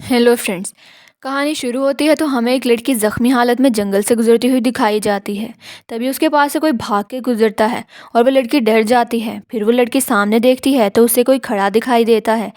Hello friends. कहानी शुरू होती है तो हमें एक लड़की जख्मी हालत में जंगल से गुजरती हुई दिखाई जाती है। तभी उसके पास से कोई भाग के गुजरता है और वो लड़की डर जाती है। फिर वो लड़की सामने देखती है तो उसे कोई खड़ा दिखाई देता है।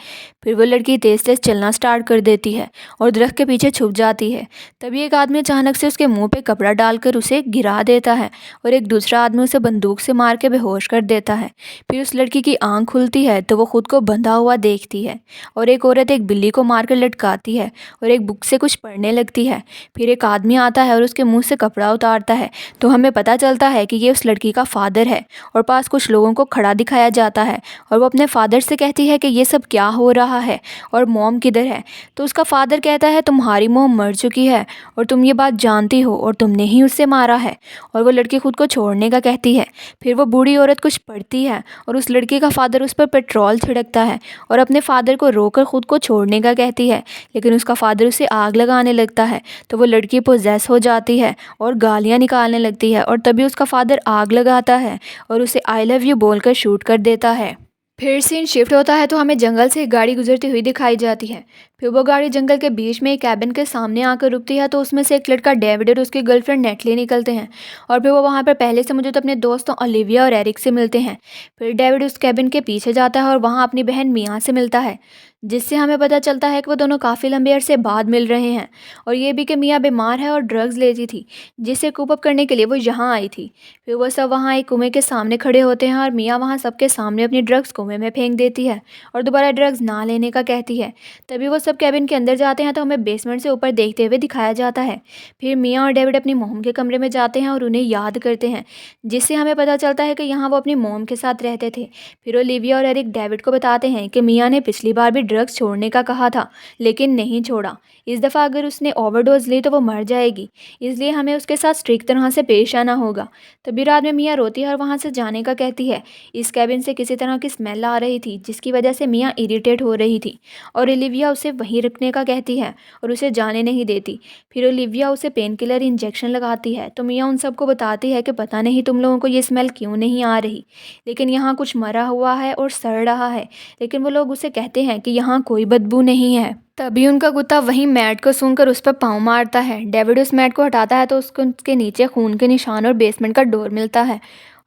फिर वो लड़की तेज तेज चलना स्टार्ट कर देती है और दरख्त के पीछे छुप जाती है। तभी एक आदमी अचानक से उसके मुंह पे कपड़ा डालकर उसे गिरा देता है और एक दूसरा आदमी उसे बंदूक से मार के बेहोश कर देता है। फिर उस लड़की की आंख खुलती है तो वो खुद को बंधा हुआ देखती है और एक औरत एक बिल्ली को मारकर लटकाती है और एक बुक से कुछ पढ़ने लगती है। फिर एक आदमी आता है और उसके मुंह से कपड़ा उतारता है तो हमें पता चलता है कि ये उस लड़की का फादर है। और पास कुछ लोगों को खड़ा दिखाया जाता है और वो अपने फादर से कहती है कि ये सब क्या हो रहा है और मॉम किधर है। तो उसका फादर कहता है तुम्हारी मॉम मर चुकी है और तुम ये बात जानती हो और तुमने ही उसे मारा है। और वो लड़की खुद को छोड़ने का कहती है। फिर वो बूढ़ी औरत कुछ पढ़ती है और उस लड़की का फादर उस पर पेट्रोल छिड़कता है और अपने फादर को रोककर खुद को छोड़ने का कहती है। लेकिन उसका फादर उसे आग लगाने लगता है तो वो लड़की पोजेस हो जाती है और गालियाँ निकालने लगती है और तभी उसका फादर आग लगाता है और उसे आई लव यू बोलकर शूट कर देता है। फिर सीन शिफ्ट होता है तो हमें जंगल से एक गाड़ी गुजरती हुई दिखाई जाती है। फिर वो गाड़ी जंगल के बीच में एक कैबिन के सामने आकर रुकती है तो उसमें से एक लड़का डेविड और उसकी गर्लफ्रेंड नेटली निकलते हैं। और फिर वो वहाँ पर पहले से मौजूद अपने दोस्तों ओलिविया और एरिक से मिलते हैं। फिर डेविड उस कैबिन के पीछे जाता है और वहाँ अपनी बहन मिया से मिलता है, जिससे हमें पता चलता है कि वो दोनों काफ़ी लंबे अरसे बाद मिल रहे हैं। और ये भी कि मिया बीमार है और ड्रग्स लेती थी, जिसे कूप अप करने के लिए वो यहाँ आई थी। फिर वो सब वहाँ एक कुएं के सामने खड़े होते हैं और मिया वहाँ सबके सामने अपनी ड्रग्स कुएं में फेंक देती है और दोबारा ड्रग्स ना लेने का कहती है। तभी वो सब कैबिन के अंदर जाते हैं तो हमें बेसमेंट से ऊपर देखते हुए दिखाया जाता है। फिर मिया और डेविड अपनी मोम के कमरे में जाते हैं और उन्हें याद करते हैं, जिससे हमें पता चलता है कि यहाँ वो अपनी मोम के साथ रहते थे। फिर ओलिविया और एरिक डेविड को बताते हैं कि मिया ने पिछली बार भी ड्रग्स छोड़ने का कहा था लेकिन नहीं छोड़ा। इस दफ़ा अगर उसने ओवरडोज ली तो वो मर जाएगी, इसलिए हमें उसके साथ स्ट्रिक्ट तरह से पेश आना होगा। तभी रात में मिया रोती है और वहाँ से जाने का कहती है। इस कैबिन से किसी तरह की स्मेल आ रही थी जिसकी वजह से मिया इरिटेट हो रही थी और ओलिविया उसे वहीं रखने का कहती है और उसे जाने नहीं देती। फिर ओलिविया उसे पेन किलर इंजेक्शन लगाती है तो मिया उन सबको बताती है कि पता नहीं तुम लोगों को ये स्मेल क्यों नहीं आ रही, लेकिन यहाँ कुछ मरा हुआ है और सड़ रहा है। लेकिन वो लोग उसे कहते हैं कि यहाँ कोई बदबू नहीं है। तभी उनका कुत्ता वहीं मैट को सूंघकर उस पर पाँव मारता है। डेविड उस मैट को हटाता है तो उसको उसके नीचे खून के निशान और बेसमेंट का डोर मिलता है।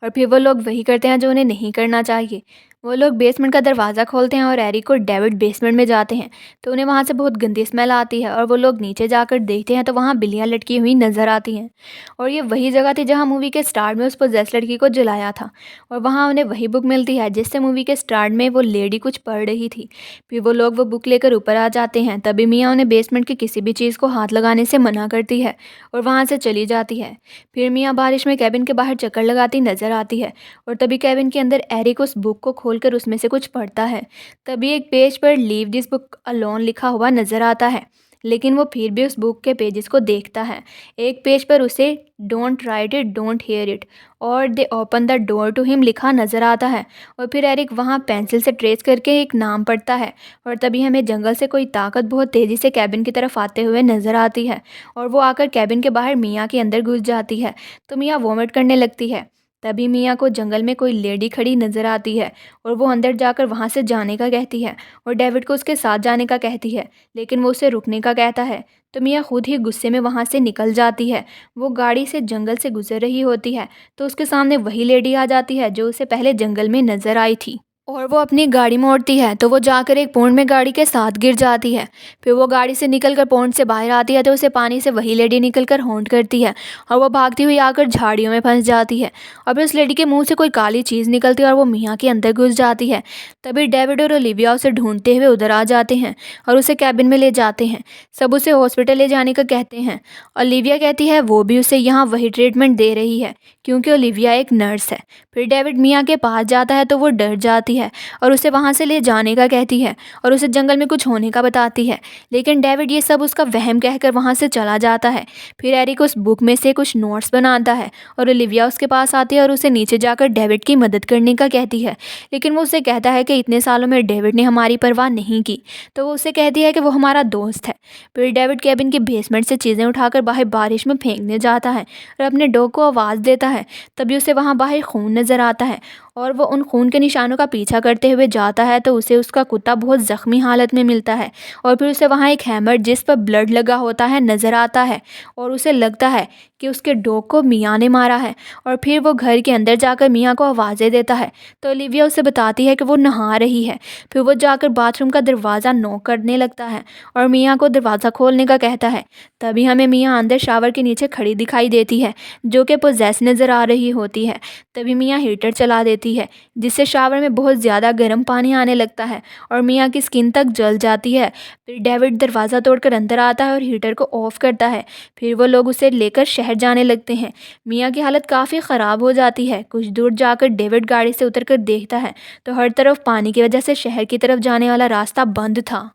और फिर वो लोग वही करते हैं जो उन्हें नहीं करना चाहिए। वो लोग बेसमेंट का दरवाज़ा खोलते हैं और एरिक और डेविड बेसमेंट में जाते हैं तो उन्हें वहाँ से बहुत गंदी स्मेल आती है और वो लोग नीचे जाकर देखते हैं तो वहाँ बिल्लियाँ लटकी हुई नज़र आती हैं। और ये वही जगह थी जहाँ मूवी के स्टार्ट में उस पोजेस लड़की को जलाया था। और वहाँ उन्हें वही बुक मिलती है जिससे मूवी के स्टार्ट में वो लेडी कुछ पढ़ रही थी। फिर वो लोग वो बुक लेकर ऊपर आ जाते हैं। तभी मिया उन्हें बेसमेंट की किसी भी चीज़ को हाथ लगाने से मना करती है और वहाँ से चली जाती है। फिर मिया बारिश में कैबिन के बाहर चक्कर लगाती नज़र आती है और तभी कैबिन के अंदर एरिक उस बुक को खोलकर उसमें से कुछ पढ़ता है। तभी एक पेज पर लीव दिस बुक अलोन लिखा हुआ नज़र आता है, लेकिन वो फिर भी उस बुक के पेजेस को देखता है। एक पेज पर उसे don't write it don't hear it और they open the door to him लिखा नज़र आता है। और फिर एरिक वहाँ पेंसिल से ट्रेस करके एक नाम पढ़ता है और तभी हमें जंगल से कोई ताकत बहुत तेज़ी से कैबिन की तरफ आते हुए नज़र आती है और वो आकर कैबिन के बाहर मिया के अंदर घुस जाती है तो मिया वॉमिट करने लगती है। तभी मिया को जंगल में कोई लेडी खड़ी नज़र आती है और वो अंदर जाकर वहाँ से जाने का कहती है और डेविड को उसके साथ जाने का कहती है, लेकिन वो उसे रुकने का कहता है। तो मिया खुद ही गुस्से में वहाँ से निकल जाती है। वो गाड़ी से जंगल से गुजर रही होती है तो उसके सामने वही लेडी आ जाती है जो उसे पहले जंगल में नज़र आई थी और वो अपनी गाड़ी मोड़ती है तो वो जाकर एक पॉन्ड में गाड़ी के साथ गिर जाती है। फिर वो गाड़ी से निकलकर पॉन्ड से बाहर आती है तो उसे पानी से वही लेडी निकलकर हॉन्ट करती है और वो भागती हुई आकर झाड़ियों में फंस जाती है। और फिर उस लेडी के मुंह से कोई काली चीज़ निकलती है और वो मिया के अंदर घुस जाती है। तभी डेविड और ओलिविया उसे ढूंढते हुए उधर आ जाते हैं और उसे कैबिन में ले जाते हैं। सब उसे हॉस्पिटल ले जाने का कहते हैं। ओलिविया कहती है वो भी उसे यहाँ वही ट्रीटमेंट दे रही है क्योंकि ओलिविया एक नर्स है। फिर डेविड मिया के पास जाता है तो वो डर जाती है और उसे वहाँ से ले जाने का कहती है और उसे जंगल में कुछ होने का बताती है, लेकिन डेविड ये सब उसका वहम कहकर वहाँ से चला जाता है। फिर एरिक उस बुक में से कुछ नोट्स बनाता है और ओलिविया उसके पास आती है और उसे नीचे जाकर डेविड की मदद करने का कहती है, लेकिन वो उसे कहता है कि इतने सालों में डेविड ने हमारी परवाह नहीं की। तो वो उसे कहती है कि वो हमारा दोस्त है। फिर डेविड कैबिन के बेसमेंट से चीज़ें उठाकर बाहर बारिश में फेंकने जाता है और अपने डॉग को आवाज़ देता है। तभी उसे वहाँ बाहर खून नज़र आता है और वो उन खून के निशानों का पीछा करते हुए जाता है तो उसे उसका कुत्ता बहुत ज़ख्मी हालत में मिलता है और फिर उसे वहाँ एक हैमर जिस पर ब्लड लगा होता है नज़र आता है और उसे लगता है कि उसके डॉग को मियाँ ने मारा है। और फिर वो घर के अंदर जाकर मियाँ को आवाज़ें देता है तो ओलिविया उसे बताती है कि वो नहा रही है। फिर वो जाकर बाथरूम का दरवाज़ा नॉक करने लगता है और मियाँ को दरवाज़ा खोलने का कहता है। तभी हमें मियाँ अंदर शावर के नीचे खड़ी दिखाई देती है जो कि पोजेस नज़र आ रही होती है। तभी मियाँ हीटर चला देती है जिससे शावर में बहुत ज़्यादा गर्म पानी आने लगता है और मियाँ की स्किन तक जल जाती है। फिर डेविड दरवाज़ा तोड़कर अंदर आता है और हीटर को ऑफ करता है। फिर वो लोग उसे लेकर शहर जाने लगते हैं। मियाँ की हालत काफ़ी ख़राब हो जाती है। कुछ दूर जाकर डेविड गाड़ी से उतरकर देखता है तो हर तरफ पानी की वजह से शहर की तरफ जाने वाला रास्ता बंद था।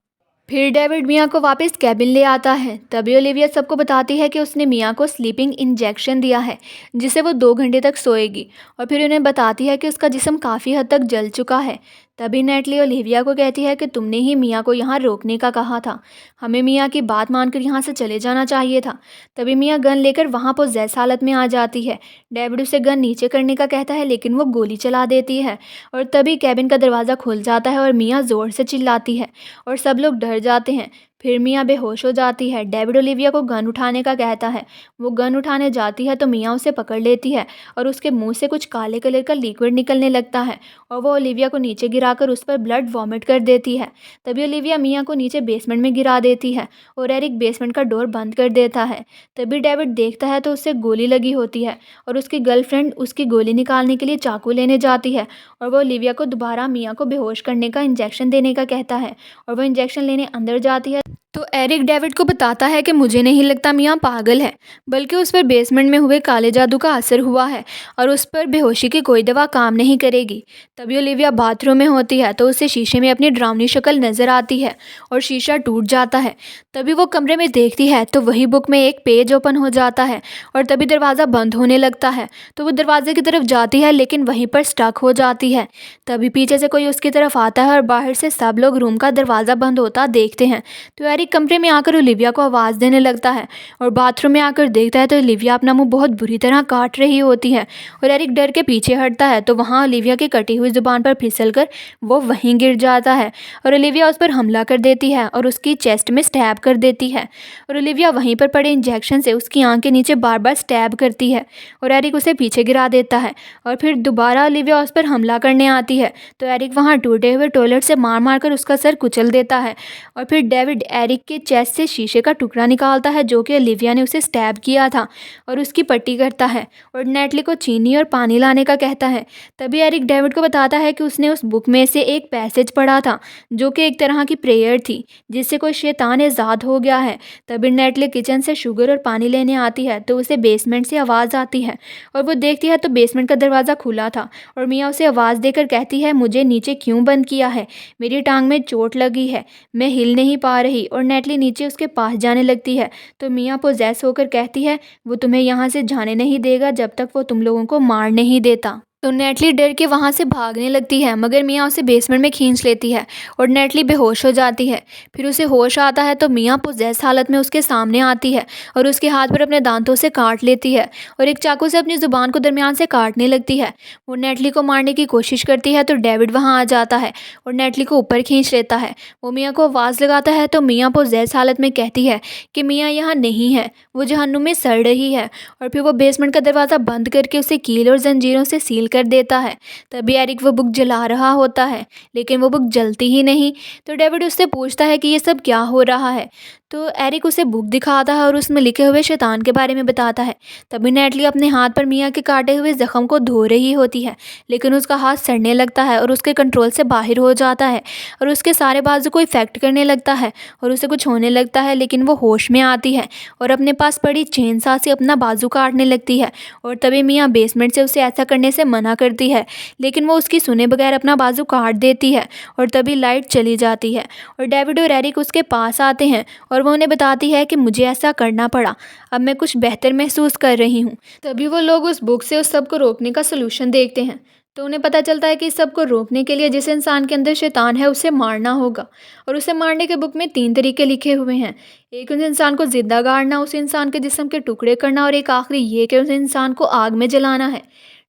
फिर डेविड मियाँ को वापस कैबिन ले आता है। तभी ओलिविया सबको बताती है कि उसने मियाँ को स्लीपिंग इंजेक्शन दिया है जिससे वो 2 घंटे तक सोएगी और फिर उन्हें बताती है कि उसका जिस्म काफ़ी हद तक जल चुका है। तभी नेटली ओलिविया को कहती है कि तुमने ही मियाँ को यहाँ रोकने का कहा था, हमें मियाँ की बात मानकर यहाँ से चले जाना चाहिए था। तभी मियाँ गन लेकर वहाँ पोजेस हालत में आ जाती है। डेविड उसे गन नीचे करने का कहता है लेकिन वो गोली चला देती है और तभी कैबिन का दरवाज़ा खुल जाता है और मियाँ ज़ोर से चिल्लाती है और सब लोग डर जाते हैं। फिर मियाँ बेहोश हो जाती है। डेविड ओलिविया को गन उठाने का कहता है। वो गन उठाने जाती है तो मियाँ उसे पकड़ लेती है और उसके मुंह से कुछ काले कलर का लिक्विड निकलने लगता है और वो ओलिविया को नीचे गिराकर उस पर ब्लड वॉमिट कर देती है। तभी ओलिविया मियाँ को नीचे बेसमेंट में गिरा देती है और एरिक बेसमेंट का डोर बंद कर देता है। तभी डेविड देखता है तो उससे गोली लगी होती है और उसकी गर्लफ्रेंड उसकी गोली निकालने के लिए चाकू लेने जाती है और वो ओलिविया को दोबारा मियाँ को बेहोश करने का इंजेक्शन देने का कहता है और वो इंजेक्शन लेने अंदर जाती है तो एरिक डेविड को बताता है कि मुझे नहीं लगता मियाँ पागल है, बल्कि उस पर बेसमेंट में हुए काले जादू का असर हुआ है और उस पर बेहोशी की कोई दवा काम नहीं करेगी। तभी ओलिविया बाथरूम में होती है तो उसे शीशे में अपनी डरावनी शक्ल नज़र आती है और शीशा टूट जाता है। तभी वो कमरे में देखती है तो वही बुक में एक पेज ओपन हो जाता है और तभी दरवाज़ा बंद होने लगता है तो वो दरवाजे की तरफ जाती है लेकिन वहीं पर स्टक हो जाती है। तभी पीछे से कोई उसकी तरफ आता है और बाहर से सब लोग रूम का दरवाज़ा बंद होता देखते हैं तो एरिक कमरे में आकर ओलिविया को आवाज़ देने लगता है और बाथरूम में आकर देखता है तो ओलिविया अपना मुंह बहुत बुरी तरह काट रही होती है और एरिक डर के पीछे हटता है तो वहाँ ओलिविया की कटी हुई ज़ुबान पर फिसलकर वो वहीं गिर जाता है और ओलिविया उस पर हमला कर देती है और उसकी चेस्ट में स्टैब कर देती है और ओलिविया वहीं पर पड़े इंजेक्शन से उसकी आँख के नीचे बार बार स्टैब करती है और एरिक उसे पीछे गिरा देता है और फिर दोबारा ओलिविया उस पर हमला करने आती है तो एरिक वहाँ टूटे हुए टॉयलेट से मार मार कर उसका सर कुचल देता है और फिर डेविड एरिक के चेस्ट से शीशे का टुकड़ा निकालता है जो कि ओलिविया ने उसे स्टैब किया था और उसकी पट्टी करता है और नेटली को चीनी और पानी लाने का कहता है। तभी एरिक डेविड को बताता है कि उसने उस बुक में से एक पैसेज पढ़ा था जो कि एक तरह की प्रेयर थी जिससे कोई शैतान आज़ाद हो गया है। तभी नेटली किचन से शुगर और पानी लेने आती है तो उसे बेसमेंट से आवाज़ आती है और वो देखती है तो बेसमेंट का दरवाज़ा खुला था और मियाँ उसे आवाज़ देकर कहती है मुझे नीचे क्यों बंद किया है, मेरी टांग में चोट लगी है, मैं हिल नहीं पा रही। और नेटली नीचे उसके पास जाने लगती है तो मियाँ पोजेस होकर कहती है वो तुम्हें यहाँ से जाने नहीं देगा जब तक वो तुम लोगों को मार नहीं देता। तो नेटली डर के वहाँ से भागने लगती है मगर मियाँ उसे बेसमेंट में खींच लेती है और नेटली बेहोश हो जाती है। फिर उसे होश आता है तो मियाँ पोजेस हालत में उसके सामने आती है और उसके हाथ पर अपने दांतों से काट लेती है और एक चाकू से अपनी ज़ुबान को दरमियान से काटने लगती है। वो नेटली को मारने की कोशिश करती है तो डेविड वहाँ आ जाता है और नेटली को ऊपर खींच लेता है। वो मियाँ को आवाज़ लगाता है तो मियाँ पोजेस हालत में कहती है कि मियाँ यहाँ नहीं है, वो जहन्नुम में सड़ रही है और फिर वो बेसमेंट का दरवाज़ा बंद करके उसे कील और जंजीरों से सील कर देता है। तभी एरिक वो बुक जला रहा होता है लेकिन वो बुक जलती ही नहीं तो डेविड उससे पूछता है कि ये सब क्या हो रहा है तो एरिक उसे बुक दिखाता है और उसमें लिखे हुए शैतान के बारे में बताता है। तभी नेटली अपने हाथ पर मियाँ के काटे हुए जख्म को धो रही होती है लेकिन उसका हाथ सड़ने लगता है और उसके कंट्रोल से बाहर हो जाता है और उसके सारे बाजू को इफेक्ट करने लगता है और उसे कुछ होने लगता है लेकिन वो होश में आती है और अपने पास पड़ी चेन सा से अपना बाजू काटने लगती है और तभी मियाँ बेसमेंट से उसे ऐसा करने से मना करती है लेकिन वो उसकी सुने बगैर अपना बाजू काट देती है और तभी लाइट चली जाती है और डेविड और एरिक उसके पास आते हैं और वो उन्हें बताती है कि मुझे ऐसा करना पड़ा, अब मैं कुछ बेहतर महसूस कर रही हूँ। तभी वो लोग उस बुक से उस सब को रोकने का सलूशन देखते हैं तो उन्हें पता चलता है कि इस सब को रोकने के लिए जिस इंसान के अंदर शैतान है उसे मारना होगा और उसे मारने के बुक में 3 तरीके लिखे हुए हैं। एक उस इंसान को जिंदा गाड़ना, उस इंसान के जिस्म के टुकड़े करना और एक आखिरी ये कि उस इंसान को आग में जलाना है।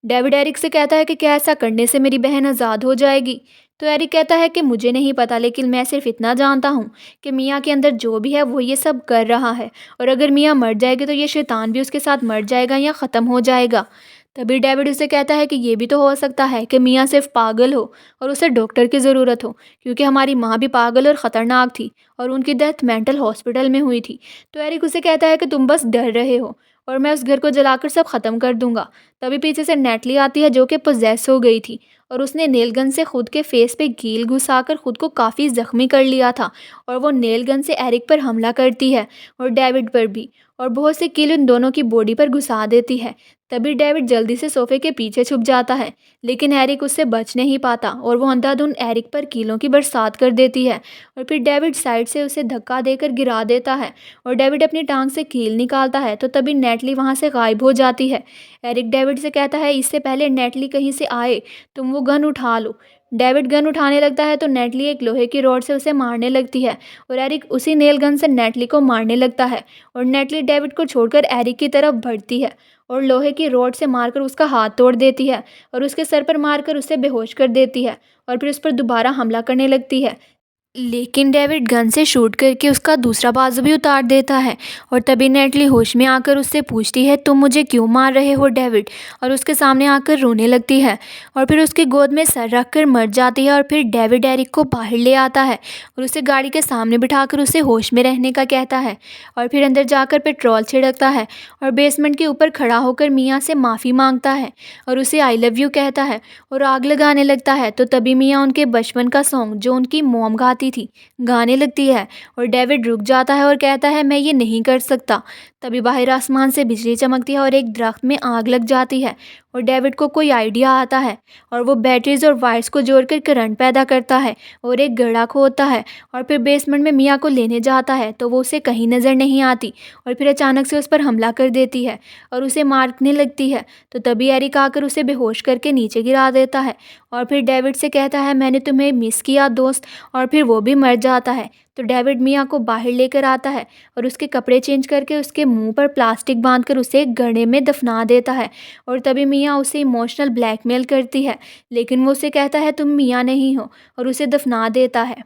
डेविड एरिक से कहता है कि क्या ऐसा करने से मेरी बहन आज़ाद हो जाएगी। तो एरिक कहता है कि मुझे नहीं पता, लेकिन मैं सिर्फ इतना जानता हूँ कि मियाँ के अंदर जो भी है वो ये सब कर रहा है, और अगर मियाँ मर जाएगी तो ये शैतान भी उसके साथ मर जाएगा या ख़त्म हो जाएगा। तभी डेविड उसे कहता है कि ये भी तो हो सकता है कि मियाँ सिर्फ पागल हो और उसे डॉक्टर की ज़रूरत हो, क्योंकि हमारी माँ भी पागल और ख़तरनाक थी और उनकी डेथ मेंटल हॉस्पिटल में हुई थी। तो एरिक उसे कहता है कि तुम बस डर रहे हो और मैं उस घर को जलाकर सब ख़त्म कर दूंगा। तभी पीछे से नेटली आती है जो कि पोजेस हो गई थी, और उसने नेल गन से खुद के फेस पे कील घुसाकर खुद को काफ़ी ज़ख्मी कर लिया था, और वो नेल गन से एरिक पर हमला करती है और डेविड पर भी, और बहुत से कील उन दोनों की बॉडी पर घुसा देती है। तभी डेविड जल्दी से सोफे के पीछे छुप जाता है, लेकिन एरिक उससे बच नहीं पाता और वो अंधाधुंध एरिक पर कीलों की बरसात कर देती है, और फिर डेविड साइड से उसे धक्का देकर गिरा देता है और डेविड अपनी टांग से कील निकालता है। तो तभी नेटली वहाँ से गायब हो जाती है। एरिक डेविड से कहता है इससे पहले नेटली कहीं से आए तुम वो गन उठा लो। डेविड गन उठाने लगता है तो नेटली एक लोहे की रॉड से उसे मारने लगती है, और एरिक उसी नेल गन से नेटली को मारने लगता है, और नेटली डेविड को छोड़कर एरिक की तरफ बढ़ती है और लोहे की रॉड से मारकर उसका हाथ तोड़ देती है और उसके सर पर मारकर उसे बेहोश कर देती है, और फिर उस पर दोबारा हमला करने लगती है। लेकिन डेविड गन से शूट करके उसका दूसरा बाजू भी उतार देता है, और तभी नेटली होश में आकर उससे पूछती है तुम मुझे क्यों मार रहे हो डेविड, और उसके सामने आकर रोने लगती है और फिर उसकी गोद में सर रख कर मर जाती है। और फिर डेविड एरिक को बाहर ले आता है और उसे गाड़ी के सामने बिठाकर उसे होश में रहने का कहता है, और फिर अंदर जाकर पेट्रोल छिड़कता है और बेसमेंट के ऊपर खड़ा होकर मियाँ से माफ़ी मांगता है और उसे आई लव यू कहता है और आग लगाने लगता है। तो तभी मियाँ उनके बचपन का सॉन्ग जो उनकी मॉम गाती थी गाने लगती है, और डेविड रुक जाता है और कहता है मैं ये नहीं कर सकता। तभी बाहर आसमान से बिजली चमकती है और एक दरख्त में आग लग जाती है, और डेविड को कोई आइडिया आता है और वो बैटरीज और वायर्स को जोड़कर करंट पैदा करता है और एक गड्ढा खोदता है, और फिर बेसमेंट में मियाँ को लेने जाता है तो वो उसे कहीं नज़र नहीं आती, और फिर अचानक से उस पर हमला कर देती है और उसे मारने लगती है। तो तभी एरिक आकर उसे बेहोश करके नीचे गिरा देता है, और फिर डेविड से कहता है मैंने तुम्हें मिस किया दोस्त, और फिर वो भी मर जाता है। तो डेविड मियाँ को बाहर लेकर आता है और उसके कपड़े चेंज करके उसके मुंह पर प्लास्टिक बांधकर उसे एक गड्ढे में दफना देता है, और तभी मियाँ उसे इमोशनल ब्लैकमेल करती है, लेकिन वो उसे कहता है तुम मियाँ नहीं हो, और उसे दफना देता है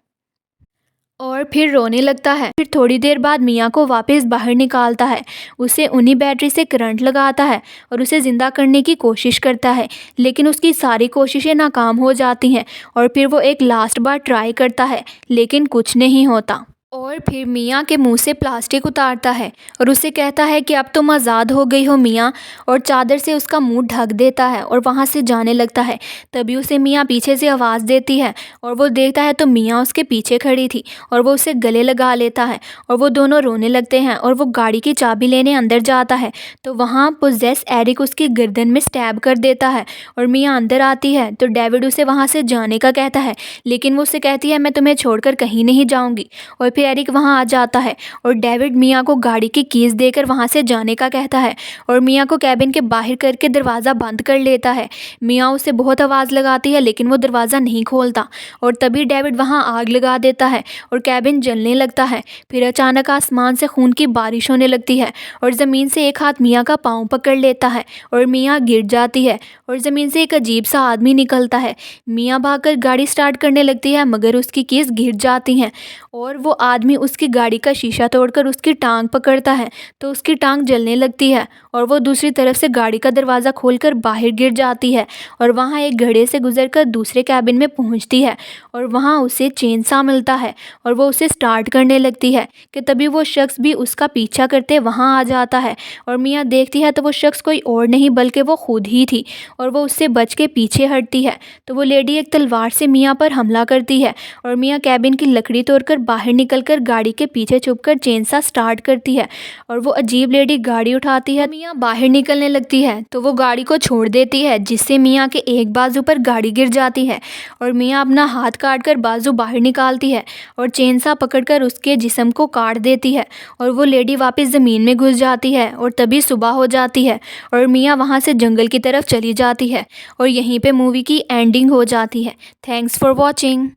और फिर रोने लगता है। फिर थोड़ी देर बाद मियाँ को वापस बाहर निकालता है, उसे उन्हीं बैटरी से करंट लगाता है और उसे ज़िंदा करने की कोशिश करता है, लेकिन उसकी सारी कोशिशें नाकाम हो जाती हैं, और फिर वो एक लास्ट बार ट्राई करता है लेकिन कुछ नहीं होता। और फिर मियाँ के मुंह से प्लास्टिक उतारता है और उसे कहता है कि अब तुम आज़ाद हो गई हो मियाँ, और चादर से उसका मुंह ढक देता है और वहाँ से जाने लगता है। तभी उसे मियाँ पीछे से आवाज़ देती है और वो देखता है तो मियाँ उसके पीछे खड़ी थी, और वो उसे गले लगा लेता है और वो दोनों रोने लगते हैं, और वो गाड़ी की चाबी लेने अंदर जाता है तो वहाँ पोजेस एरिक उसकी गर्दन में स्टैब कर देता है, और मियाँ अंदर आती है तो डेविड उसे वहाँ से जाने का कहता है, लेकिन वो उससे कहती है मैं तुम्हें छोड़कर कहीं नहीं जाऊँगी। और फिर एरिक वहाँ आ जाता है और डेविड मियाँ को गाड़ी की कीज़ देकर वहाँ से जाने का कहता है, और मियाँ को कैबिन के बाहर करके दरवाज़ा बंद कर लेता है। मियाँ उसे बहुत आवाज़ लगाती है लेकिन वो दरवाज़ा नहीं खोलता, और तभी डेविड वहाँ आग लगा देता है और कैबिन जलने लगता है। फिर अचानक आसमान से खून की बारिश होने लगती है और ज़मीन से एक हाथ मियाँ का पाँव पकड़ लेता है और मियाँ गिर जाती है, और ज़मीन से एक अजीब सा आदमी निकलता है। मियाँ भागकर गाड़ी स्टार्ट करने लगती है मगर उसकी कीज़ गिर जाती हैं, और वो आदमी उसकी गाड़ी का शीशा तोड़कर उसकी टांग पकड़ता है तो उसकी टांग जलने लगती है, और वो दूसरी तरफ से गाड़ी का दरवाज़ा खोलकर बाहर गिर जाती है और वहाँ एक घड़े से गुजरकर दूसरे कैबिन में पहुँचती है, और वहाँ उसे चेनसा मिलता है और वो उसे स्टार्ट करने लगती है कि तभी वो शख्स भी उसका पीछा करते वहाँ आ जाता है, और मियाँ देखती है तो वो शख्स कोई और नहीं बल्कि वो खुद ही थी, और वो उससे बच के पीछे हटती है तो वो लेडी एक तलवार से मियाँ पर हमला करती है, और मियाँ कैबिन की लकड़ी तोड़कर बाहर निकलकर गाड़ी के पीछे छुपकर चेनसा स्टार्ट करती है, और वो अजीब लेडी गाड़ी उठाती है। मियाँ बाहर निकलने लगती है तो वो गाड़ी को छोड़ देती है जिससे मियाँ के एक बाजू पर गाड़ी गिर जाती है, और मियाँ अपना हाथ काट कर बाजू बाहर निकालती है और चेनसा पकड़कर उसके जिस्म को काट देती है, और वो लेडी वापस ज़मीन में घुस जाती है, और तभी सुबह हो जाती है और मियाँ वहाँ से जंगल की तरफ चली जाती है, और यहीं पे मूवी की एंडिंग हो जाती है। Thanks for watching.